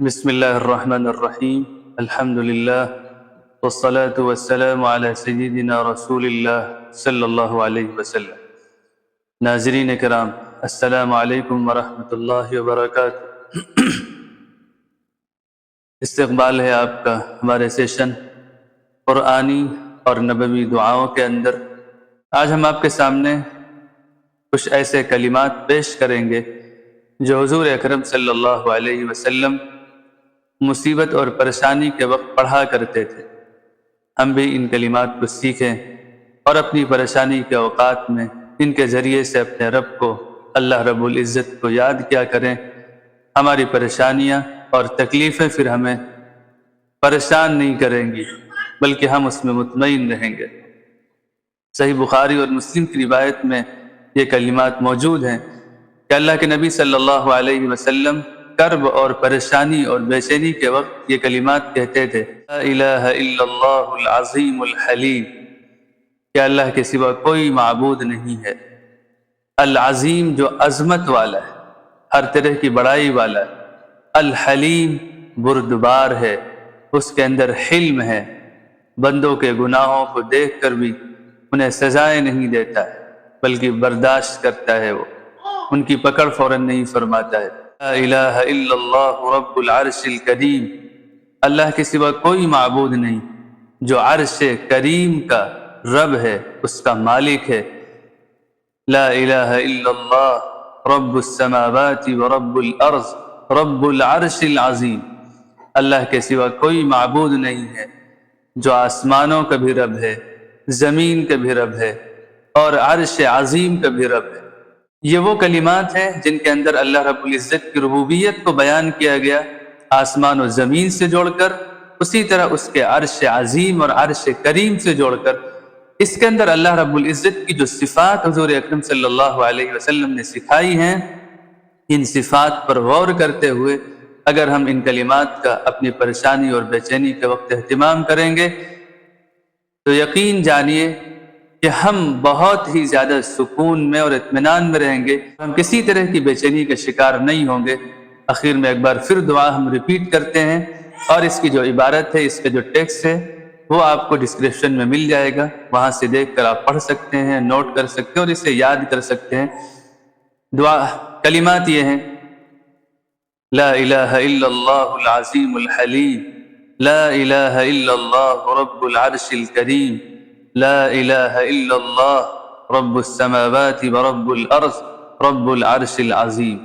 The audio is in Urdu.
بسم اللہ الرحمن الرحیم الحمد للہ والصلاة والسلام علی سیدنا رسول اللہ صلی اللہ علیہ وسلم۔ ناظرین کرام، السلام علیکم ورحمۃ اللہ وبرکاتہ۔ استقبال ہے آپ کا ہمارے سیشن قرآنی اور نبوی دعاؤں کے اندر۔ آج ہم آپ کے سامنے کچھ ایسے کلمات پیش کریں گے جو حضور اکرم صلی اللہ علیہ وسلم مصیبت اور پریشانی کے وقت پڑھا کرتے تھے۔ ہم بھی ان کلمات کو سیکھیں اور اپنی پریشانی کے اوقات میں ان کے ذریعے سے اپنے رب کو، اللہ رب العزت کو یاد کیا کریں۔ ہماری پریشانیاں اور تکلیفیں پھر ہمیں پریشان نہیں کریں گی، بلکہ ہم اس میں مطمئن رہیں گے۔ صحیح بخاری اور مسلم کی روایت میں یہ کلمات موجود ہیں کہ اللہ کے نبی صلی اللہ علیہ وسلم کرب اور پریشانی اور بے چینی کے وقت یہ کلمات کہتے تھے: لا الہ الا اللہ العظیم الحلیم، کہ اللہ کے سوا کوئی معبود نہیں ہے، العظیم جو عظمت والا ہے، ہر طرح کی بڑائی والا ہے، الحلیم بردبار ہے، اس کے اندر حلم ہے، بندوں کے گناہوں کو دیکھ کر بھی انہیں سزائیں نہیں دیتا ہے بلکہ برداشت کرتا ہے، وہ ان کی پکڑ فوراً نہیں فرماتا ہے۔ لا الہ الا اللہ رب العرش الکریم، اللہ کے سوا کوئی معبود نہیں جو عرش کریم کا رب ہے، اس کا مالک ہے۔ لا الہ الا اللہ رب السماوات ورب الارض رب العرش العظیم، اللہ کے سوا کوئی معبود نہیں ہے جو آسمانوں کا بھی رب ہے، زمین کا بھی رب ہے اور عرش عظیم کا بھی رب ہے۔ یہ وہ کلمات ہیں جن کے اندر اللہ رب العزت کی ربوبیت کو بیان کیا گیا، آسمان و زمین سے جوڑ کر، اسی طرح اس کے عرش عظیم اور عرش کریم سے جوڑ کر۔ اس کے اندر اللہ رب العزت کی جو صفات حضور اکرم صلی اللہ علیہ وسلم نے سکھائی ہیں، ان صفات پر غور کرتے ہوئے اگر ہم ان کلمات کا اپنی پریشانی اور بے چینی کے وقت اہتمام کریں گے تو یقین جانیے کہ ہم بہت ہی زیادہ سکون میں اور اطمینان میں رہیں گے، ہم کسی طرح کی بے چینی کا شکار نہیں ہوں گے۔ آخر میں ایک بار پھر دعا ہم ریپیٹ کرتے ہیں، اور اس کی جو عبارت ہے، اس کا جو ٹیکسٹ ہے، وہ آپ کو ڈسکرپشن میں مل جائے گا، وہاں سے دیکھ کر آپ پڑھ سکتے ہیں، نوٹ کر سکتے ہیں اور اسے یاد کر سکتے ہیں۔ دعا کلمات یہ ہیں: لا الہ الا اللہ العظیم الحلیم، لا الہ الا اللہ رب العرش الکریم، لا الہ الا اللہ رب السماوات ورب الارض رب العرش العظیم۔